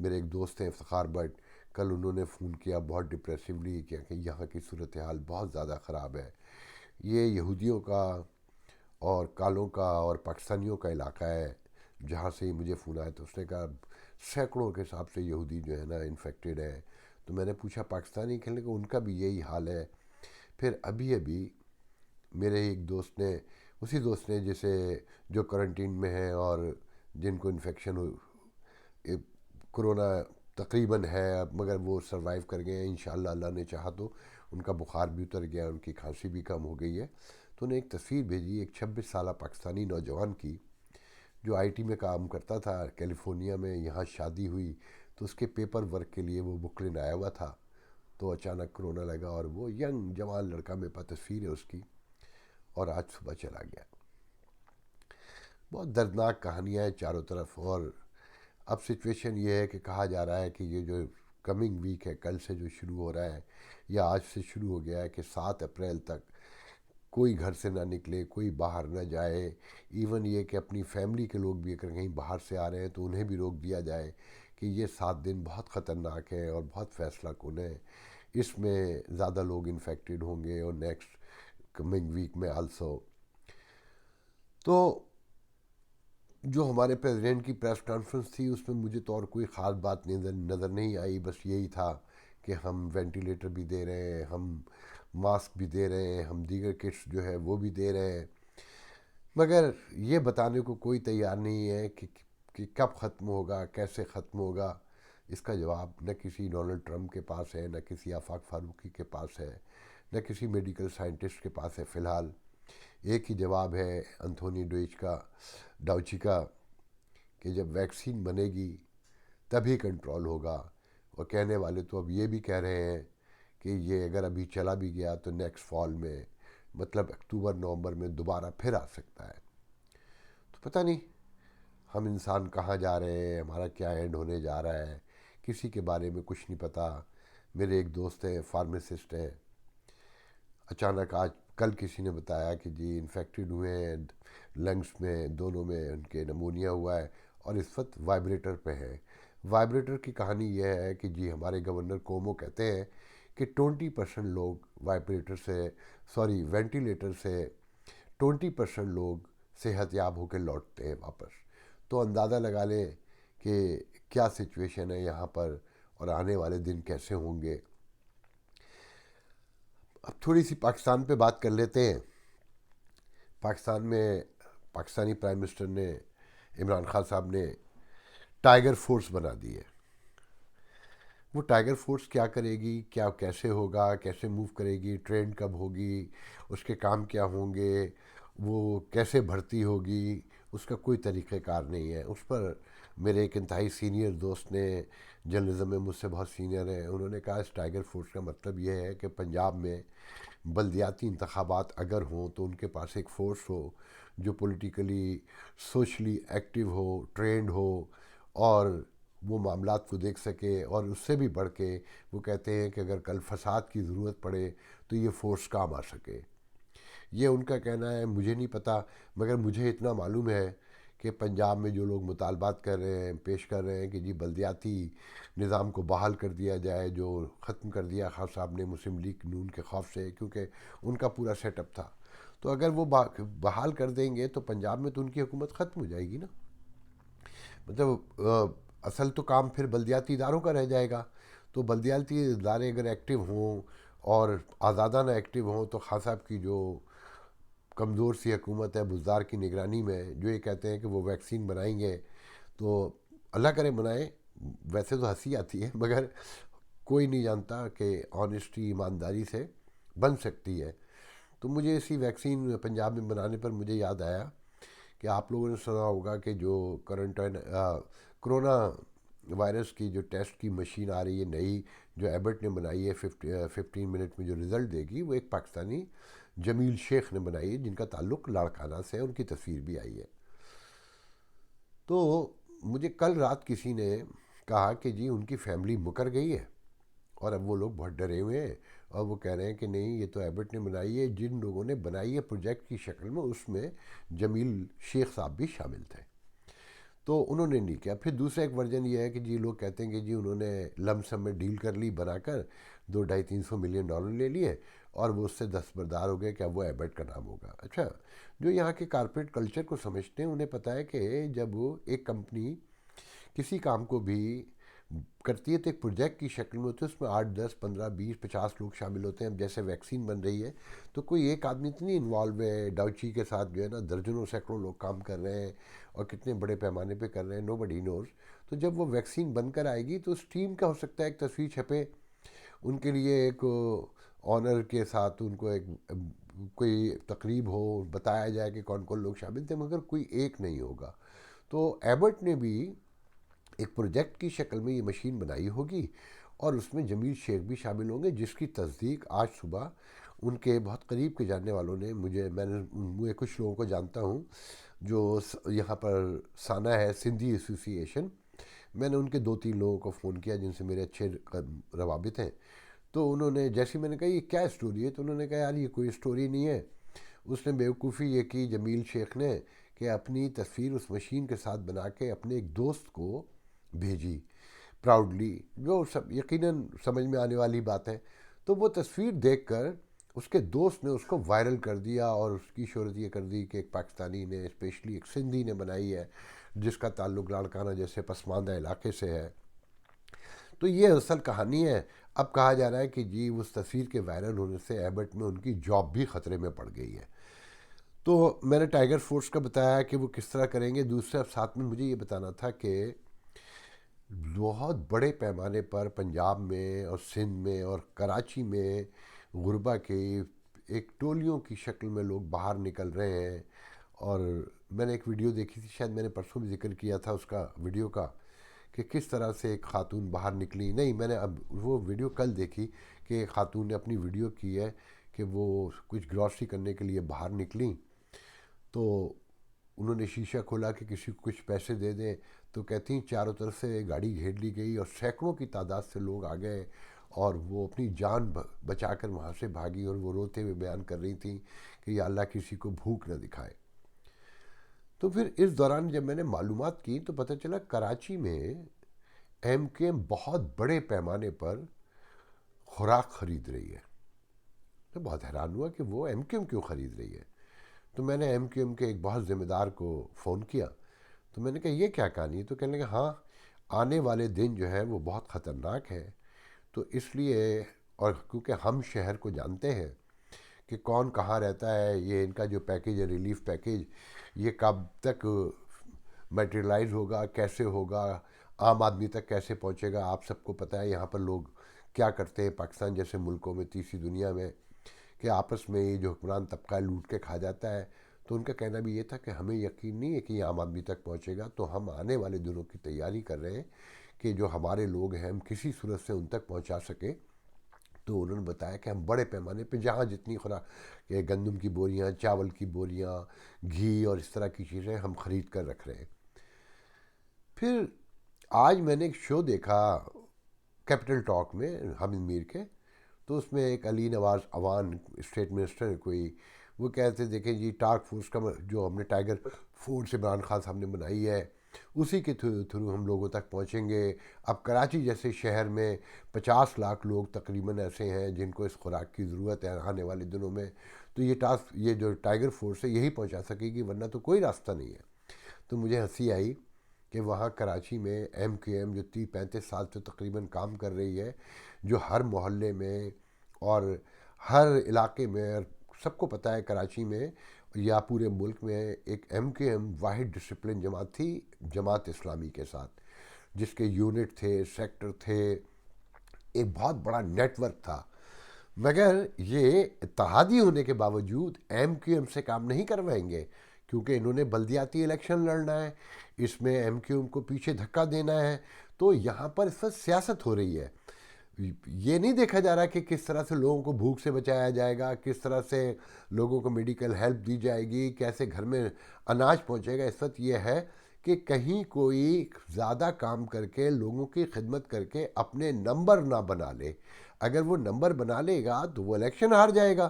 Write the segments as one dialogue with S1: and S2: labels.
S1: میرے ایک دوست ہیں افتخار بٹ، کل انہوں نے فون کیا بہت ڈپریسولی کیا کہ یہاں کی صورتحال بہت زیادہ خراب ہے، یہ یہودیوں کا اور کالوں کا اور پاکستانیوں کا علاقہ ہے جہاں سے مجھے فون آیا، تو اس نے کہا سینکڑوں کے حساب سے یہودی جو ہے نا انفیکٹڈ ہے۔ تو میں نے پوچھا پاکستانی، کہنے کہ ان کا بھی یہی حال ہے۔ پھر ابھی میرے ایک دوست نے، اسی دوست نے جسے جو کرنٹین میں ہے اور جن کو انفیکشن کرونا تقریباً ہے مگر وہ سروائیو کر گئے ہیں انشاءاللہ، اللہ نے چاہا تو ان کا بخار بھی اتر گیا، ان کی کھانسی بھی کم ہو گئی ہے۔ تو انہیں ایک تصویر بھیجی ایک 26 سالہ پاکستانی نوجوان کی، جو آئی ٹی میں کام کرتا تھا کیلیفورنیا میں، یہاں شادی ہوئی تو اس کے پیپر ورک کے لیے وہ بکلین آیا ہوا تھا، تو اچانک کرونا لگا اور وہ ینگ جوان لڑکا، میرے پاس تصویر ہے اس کی، اور آج صبح چلا گیا۔ بہت دردناک کہانیاں ہیں چاروں طرف، اور اب سچویشن یہ ہے کہ کہا جا رہا ہے کہ یہ جو کمنگ ویک ہے، کل سے جو شروع ہو رہا ہے یا آج سے شروع ہو گیا ہے، کہ 7 اپریل تک کوئی گھر سے نہ نکلے، کوئی باہر نہ جائے، ایون یہ کہ اپنی فیملی کے لوگ بھی اگر کہیں باہر سے آ رہے ہیں تو انہیں بھی روک دیا جائے، کہ یہ 7 دن بہت خطرناک ہے اور بہت فیصلہ کن ہے، اس میں زیادہ لوگ انفیکٹڈ ہوں گے اور نیکسٹ کمنگ ویک میں آلسو۔ تو جو ہمارے پریزیڈنٹ کی پریس کانفرنس تھی اس میں مجھے تو اور کوئی خاص بات نظر نہیں آئی، بس یہی تھا کہ ہم وینٹیلیٹر بھی دے رہے ہیں، ہم ماسک بھی دے رہے ہیں، ہم دیگر کٹس جو ہے وہ بھی دے رہے ہیں، مگر یہ بتانے کو کوئی تیار نہیں ہے کہ کب ختم ہوگا، کیسے ختم ہوگا۔ اس کا جواب نہ کسی ڈونلڈ ٹرمپ کے پاس ہے، نہ کسی آفاق فاروقی کے پاس ہے، نہ کسی میڈیکل سائنٹسٹ کے پاس ہے۔ فی الحال ایک ہی جواب ہے انتھونی ڈاؤچی کا، کہ جب ویکسین بنے گی تبھی کنٹرول ہوگا، اور کہنے والے تو اب یہ بھی کہہ رہے ہیں کہ یہ اگر ابھی چلا بھی گیا تو نیکسٹ فال میں، مطلب اکتوبر نومبر میں دوبارہ پھر آ سکتا ہے۔ تو پتہ نہیں ہم انسان کہاں جا رہے ہیں، ہمارا کیا اینڈ ہونے جا رہا ہے، کسی کے بارے میں کچھ نہیں پتہ۔ میرے ایک دوست ہیں فارمیسسٹ ہیں، اچانک آج کل کسی نے بتایا کہ جی انفیکٹڈ ہوئے ہیں، لنگس میں دونوں میں ان کے نمونیا ہوا ہے اور اس وقت وائبریٹر پہ ہے۔ وائبریٹر کی کہانی یہ ہے کہ جی ہمارے گورنر کومو کہتے ہیں کہ 20% لوگ وینٹیلیٹر سے 20% لوگ صحت یاب ہو کے لوٹتے ہیں واپس۔ تو اندازہ لگا لیں کہ کیا سچویشن ہے یہاں پر اور آنے والے دن کیسے ہوں گے۔ اب تھوڑی سی پاکستان پہ بات کر لیتے ہیں۔ پاکستان میں پاکستانی پرائم منسٹر نے، عمران خان صاحب نے ٹائیگر فورس بنا دی ہے۔ وہ ٹائیگر فورس کیا کرے گی، کیا کیسے ہوگا، کیسے موو کرے گی، ٹرین کب ہوگی، اس کے کام کیا ہوں گے، وہ کیسے بھرتی ہوگی، اس کا کوئی طریقہ کار نہیں ہے۔ اس پر میرے ایک انتہائی سینئر دوست نے، جرنلزم میں مجھ سے بہت سینئر ہیں، انہوں نے کہا اس ٹائیگر فورس کا مطلب یہ ہے کہ پنجاب میں بلدیاتی انتخابات اگر ہوں تو ان کے پاس ایک فورس ہو جو پولیٹیکلی سوشلی ایکٹیو ہو، ٹرینڈ ہو، اور وہ معاملات کو دیکھ سکے، اور اس سے بھی بڑھ کے وہ کہتے ہیں کہ اگر کل فساد کی ضرورت پڑے تو یہ فورس کام آ سکے۔ یہ ان کا کہنا ہے، مجھے نہیں پتہ، مگر مجھے اتنا معلوم ہے کہ پنجاب میں جو لوگ مطالبات کر رہے ہیں، پیش کر رہے ہیں کہ جی بلدیاتی نظام کو بحال کر دیا جائے، جو ختم کر دیا خان صاحب نے مسلم لیگ نون کے خوف سے، کیونکہ ان کا پورا سیٹ اپ تھا، تو اگر وہ بحال کر دیں گے تو پنجاب میں تو ان کی حکومت ختم ہو جائے گی نا۔ مطلب اصل تو کام پھر بلدیاتی اداروں کا رہ جائے گا۔ تو بلدیاتی ادارے اگر ایکٹیو ہوں اور آزادانہ ایکٹیو ہوں تو خان صاحب کی جو کمزور سی حکومت ہے بزدار کی نگرانی میں، جو یہ کہتے ہیں کہ وہ ویکسین بنائیں گے، تو اللہ کرے بنائیں۔ ویسے تو ہنسی آتی ہے مگر کوئی نہیں جانتا کہ آنیسٹی، ایمانداری سے بن سکتی ہے۔ تو مجھے اسی ویکسین پنجاب میں بنانے پر مجھے یاد آیا کہ آپ لوگوں نے سنا ہوگا کہ جو کرونا وائرس کی جو ٹیسٹ کی مشین آ رہی ہے نئی، جو ایبٹ نے بنائی ہے، 15 منٹ میں جو رزلٹ دے گی، وہ ایک پاکستانی جمیل شیخ نے بنائی ہے، جن کا تعلق لاڑکانہ سے ہے، ان کی تصویر بھی آئی ہے۔ تو مجھے کل رات کسی نے کہا کہ جی ان کی فیملی مکر گئی ہے اور اب وہ لوگ بہت ڈرے ہوئے ہیں، اور وہ کہہ رہے ہیں کہ نہیں یہ تو ایبٹ نے بنائی ہے، جن لوگوں نے بنائی ہے پروجیکٹ کی شکل میں، اس میں جمیل شیخ صاحب بھی شامل تھے۔ تو انہوں نے نہیں کیا. پھر دوسرا ایک ورژن یہ ہے کہ جی لوگ کہتے ہیں کہ جی انہوں نے لم سم میں ڈیل کر لی بنا کر 200-250 ملین ڈالر لے لیے اور وہ اس سے دستبردار ہو گئے کہ اب وہ ایبٹ کا نام ہوگا. اچھا، جو یہاں کے کارپوریٹ کلچر کو سمجھتے ہیں انہیں پتہ ہے کہ جب وہ ایک کمپنی کسی کام کو بھی کرتی ہے تو ایک پروجیکٹ کی شکل میں ہوتی ہے، اس میں 8 10 15 20 50 لوگ شامل ہوتے ہیں. اب جیسے ویکسین بن رہی ہے تو کوئی ایک آدمی تو نہیں انوالو ہے، ڈاؤچی کے ساتھ جو ہے نا درجنوں سینکڑوں لوگ کام کر رہے ہیں اور کتنے بڑے پیمانے پہ کر رہے ہیں، نو بڈی نوز. تو جب وہ ویکسین بن کر آئے گی تو اس ٹیم کا ہو سکتا ہے ایک تصویر چھپے، ان کے لیے ایک آنر کے ساتھ ان کو ایک کوئی تقریب ہو، بتایا جائے کہ کون کون لوگ شامل تھے، مگر کوئی ایک نہیں ہوگا. تو ایبٹ نے بھی ایک پروجیکٹ کی شکل میں یہ مشین بنائی ہوگی اور اس میں جمیل شیخ بھی شامل ہوں گے، جس کی تصدیق آج صبح ان کے بہت قریب کے جاننے والوں نے میں کچھ لوگوں کو جانتا ہوں جو یہاں پر سانا ہے سندھی ایسوسی ایشن. میں نے ان کے 2 3 لوگوں کو فون کیا جن سے میرے اچھے روابط ہیں. تو انہوں نے جیسے میں نے کہا یہ کیا اسٹوری ہے، تو انہوں نے کہا یار یہ کوئی اسٹوری نہیں ہے. اس نے بیوقوفی یہ کی جمیل شیخ نے کہ اپنی تصویر اس مشین کے ساتھ بنا کے اپنے ایک دوست کو بھیجی پراؤڈلی، جو یقیناً سمجھ میں آنے والی بات ہے. تو وہ تصویر دیکھ کر اس کے دوست نے اس کو وائرل کر دیا اور اس کی شہرت یہ کر دی کہ ایک پاکستانی نے، اسپیشلی ایک سندھی نے بنائی ہے جس کا تعلق لاڑکانہ جیسے پسماندہ علاقے سے ہے. تو یہ اصل کہانی ہے. اب کہا جا رہا ہے کہ جی اس تصویر کے وائرل ہونے سے ایبٹ میں ان کی جاب بھی خطرے میں پڑ گئی ہے. تو میں نے ٹائیگر فورس کا بتایا کہ وہ کس طرح کریں گے. دوسرے ساتھ میں مجھے یہ بتانا تھا کہ بہت بڑے پیمانے پر پنجاب میں اور سندھ میں اور کراچی میں غربا کے ایک ٹولیوں کی شکل میں لوگ باہر نکل رہے ہیں. اور میں نے ایک ویڈیو دیکھی تھی، شاید میں نے پرسوں بھی ذکر کیا تھا اس کا ویڈیو کا، کہ کس طرح سے ایک خاتون باہر نکلی. نہیں، میں نے اب وہ ویڈیو کل دیکھی کہ ایک خاتون نے اپنی ویڈیو کی ہے کہ وہ کچھ گروسری کرنے کے لیے باہر نکلیں تو انہوں نے شیشہ کھولا کہ کسی کو کچھ پیسے دے دیں، تو کہتی ہیں چاروں طرف سے گاڑی گھیر لی گئی اور سینکڑوں کی تعداد سے لوگ آ گئے اور وہ اپنی جان بچا کر وہاں سے بھاگی اور وہ روتے ہوئے بیان کر رہی تھیں کہ یا اللہ کسی کو بھوک نہ دکھائے. تو پھر اس دوران جب میں نے معلومات کی تو پتہ چلا کراچی میں ایم کیو ایم بہت بڑے پیمانے پر خوراک خرید رہی ہے. میں بہت حیران ہوا کہ وہ ایم کیو ایم کیوں خرید رہی ہے. تو میں نے ایم کیو ایم کے ایک بہت ذمہ دار کو فون کیا، تو میں نے کہا یہ کیا کہانی ہے. تو کہنے لگا ہاں آنے والے دن جو ہے وہ بہت خطرناک ہے، تو اس لیے، اور کیونکہ ہم شہر کو جانتے ہیں کہ کون کہاں رہتا ہے، یہ ان کا جو پیکیج ہے ریلیف پیکیج یہ کب تک میٹیریلائز ہوگا، کیسے ہوگا، عام آدمی تک کیسے پہنچے گا. آپ سب کو پتہ ہے یہاں پر لوگ کیا کرتے ہیں پاکستان جیسے ملکوں میں، تیسری دنیا میں، کہ آپس میں یہ جو حکمران طبقہ لوٹ کے کھا جاتا ہے. تو ان کا کہنا بھی یہ تھا کہ ہمیں یقین نہیں ہے کہ یہ عام آدمی تک پہنچے گا، تو ہم آنے والے دنوں کی تیاری کر رہے ہیں کہ جو ہمارے لوگ ہیں ہم کسی صورت سے ان تک پہنچا سکیں. تو انہوں نے بتایا کہ ہم بڑے پیمانے پہ جہاں جتنی خوراک، کہ گندم کی بوریاں، چاول کی بوریاں، گھی اور اس طرح کی چیزیں ہم خرید کر رکھ رہے ہیں. پھر آج میں نے ایک شو دیکھا کیپٹل ٹاک میں حامد میر کے، تو اس میں ایک علی نواز اوان اسٹیٹ منسٹر کوئی، وہ کہتے دیکھیں جی ٹاسک فورس کا جو ہم نے ٹائیگر فورس عمران خان صاحب نے بنائی ہے اسی کے تھرو ہم لوگوں تک پہنچیں گے. اب کراچی جیسے شہر میں 50 لاکھ لوگ تقریباً ایسے ہیں جن کو اس خوراک کی ضرورت ہے آنے والے دنوں میں، تو یہ جو ٹائیگر فورس ہے یہی پہنچا سکے گی، ورنہ تو کوئی راستہ نہیں ہے. تو مجھے ہنسی آئی کہ وہاں کراچی میں ایم کیو ایم جو 30 35 سال سے تقریباً کام کر رہی ہے، جو ہر محلے میں اور ہر علاقے میں، سب کو پتہ ہے کراچی میں یا پورے ملک میں ایک ایم کیو ایم واحد ڈسپلن جماعت تھی جماعت اسلامی کے ساتھ، جس کے یونٹ تھے، سیکٹر تھے، ایک بہت بڑا نیٹ ورک تھا. مگر یہ اتحادی ہونے کے باوجود ایم کیو ایم سے کام نہیں کروائیں گے، کیونکہ انہوں نے بلدیاتی الیکشن لڑنا ہے، اس میں ایم کیو ایم کو پیچھے دھکا دینا ہے. تو یہاں پر اس وقت سیاست ہو رہی ہے، یہ نہیں دیکھا جا رہا کہ کس طرح سے لوگوں کو بھوک سے بچایا جائے گا، کس طرح سے لوگوں کو میڈیکل ہیلپ دی جائے گی، کیسے گھر میں اناج پہنچے گا. اس وقت یہ ہے کہ کہیں کوئی زیادہ کام کر کے لوگوں کی خدمت کر کے اپنے نمبر نہ بنا لے. اگر وہ نمبر بنا لے گا تو وہ الیکشن ہار جائے گا.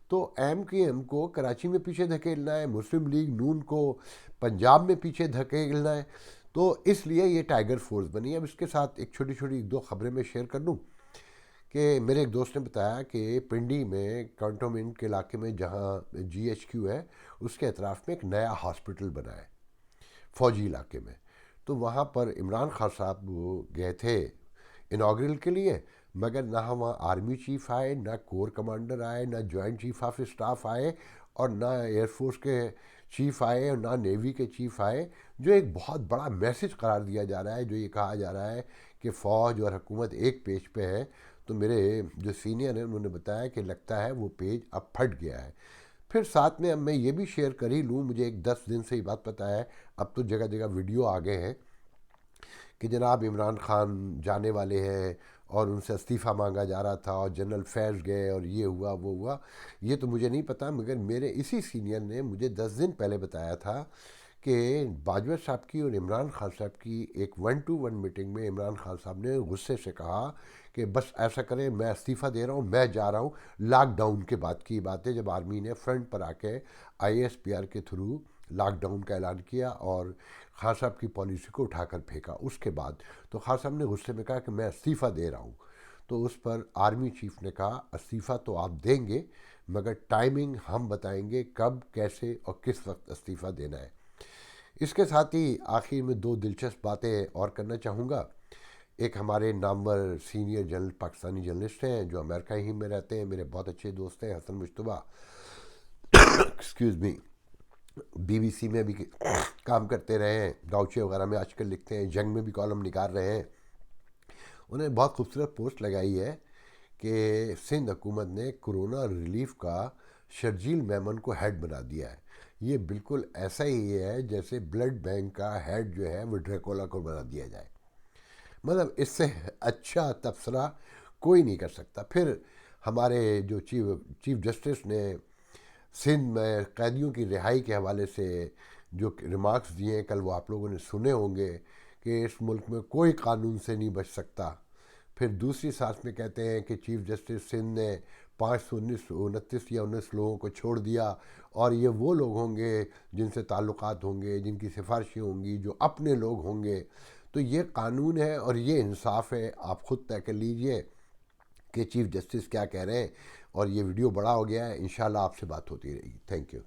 S1: تو ایم کیو ایم کو کراچی میں پیچھے دھکیلنا ہے، مسلم لیگ نون کو پنجاب میں پیچھے دھکیلنا ہے. تو اس لیے یہ ٹائیگر فورس بنی ہے. اب اس کے ساتھ ایک چھوٹی چھوٹی دو خبریں میں شیئر کر دوں کہ میرے ایک دوست نے بتایا کہ پنڈی میں کنٹونمنٹ کے علاقے میں جہاں جی ایچ کیو ہے اس کے اطراف میں ایک نیا ہاسپٹل بنا ہے فوجی علاقے میں. تو وہاں پر عمران خان صاحب وہ گئے تھے انوگرل کے لیے، مگر نہ وہاں آرمی چیف آئے، نہ کور کمانڈر آئے، نہ جوائنٹ چیف آف اسٹاف آئے، اور نہ ایئر فورس کے چیف آئے، اور نہ نیوی کے چیف آئے. جو ایک بہت بڑا میسج قرار دیا جا رہا ہے، جو یہ کہا جا رہا ہے کہ فوج اور حکومت ایک پیج پہ ہے. تو میرے جو سینئر ہیں انہوں نے بتایا کہ لگتا ہے وہ پیج اب پھٹ گیا ہے. پھر ساتھ میں اب میں یہ بھی شیئر کر ہی لوں، مجھے ایک 10 دن سے یہ بات پتہ ہے، اب تو جگہ جگہ ویڈیو آ گئے ہیں کہ جناب عمران خان جانے والے ہیں اور ان سے استعفیٰ مانگا جا رہا تھا، اور جنرل فیض گئے اور یہ ہوا وہ ہوا. یہ تو مجھے نہیں پتہ، مگر میرے اسی سینئر نے مجھے 10 دن پہلے بتایا تھا کہ باجوہ صاحب کی اور عمران خان صاحب کی ایک 1-to-1 میٹنگ میں عمران خان صاحب نے غصے سے کہا کہ بس ایسا کریں، میں استعفیٰ دے رہا ہوں، میں جا رہا ہوں. لاک ڈاؤن کے بعد کی بات ہے، جب آرمی نے فرنٹ پر آ کے آئی ایس پی آر کے تھرو لاک ڈاؤن کا اعلان کیا اور خان صاحب کی پالیسی کو اٹھا کر پھینکا. اس کے بعد تو خان صاحب نے غصے میں کہا کہ میں استعفیٰ دے رہا ہوں. تو اس پر آرمی چیف نے کہا استعفیٰ تو آپ دیں گے، مگر ٹائمنگ ہم بتائیں گے کب، کیسے اور کس وقت استعفیٰ دینا ہے. اس کے ساتھ ہی آخر میں دو دلچسپ باتیں اور کرنا چاہوں گا. ایک ہمارے نامور سینئر جرنل پاکستانی جرنلسٹ ہیں جو امریکہ ہی میں رہتے ہیں، میرے بہت اچھے دوست ہیں، حسن مشتبہ، excuse me, B B C میں بھی کام کرتے رہے ہیں، ڈاؤچے وغیرہ میں آج کل لکھتے ہیں، جنگ میں بھی کالم نکال رہے ہیں. انہوں نے بہت خوبصورت پوسٹ لگائی ہے کہ سندھ حکومت نے کرونا ریلیف کا شرجیل میمن کو ہیڈ بنا دیا ہے. یہ بالکل ایسا ہی ہے جیسے بلڈ بینک کا ہیڈ جو ہے وہ ڈریکولا کو بنا دیا جائے. مطلب اس سے اچھا تبصرہ کوئی نہیں کر سکتا. پھر ہمارے جو چیف جسٹس نے سندھ میں قیدیوں کی رہائی کے حوالے سے جو ریمارکس دیے ہیں، کل وہ آپ لوگوں نے سنے ہوں گے کہ اس ملک میں کوئی قانون سے نہیں بچ سکتا. پھر دوسری سانس میں کہتے ہیں کہ چیف جسٹس سندھ نے 529 یا 19 لوگوں کو چھوڑ دیا، اور یہ وہ لوگ ہوں گے جن سے تعلقات ہوں گے، جن کی سفارشیں ہوں گی، جو اپنے لوگ ہوں گے. تو یہ قانون ہے اور یہ انصاف ہے، آپ خود طے کر لیجئے کہ چیف جسٹس کیا کہہ رہے ہیں. اور یہ ویڈیو بڑا ہو گیا ہے، انشاءاللہ آپ سے بات ہوتی رہے گی. Thank you.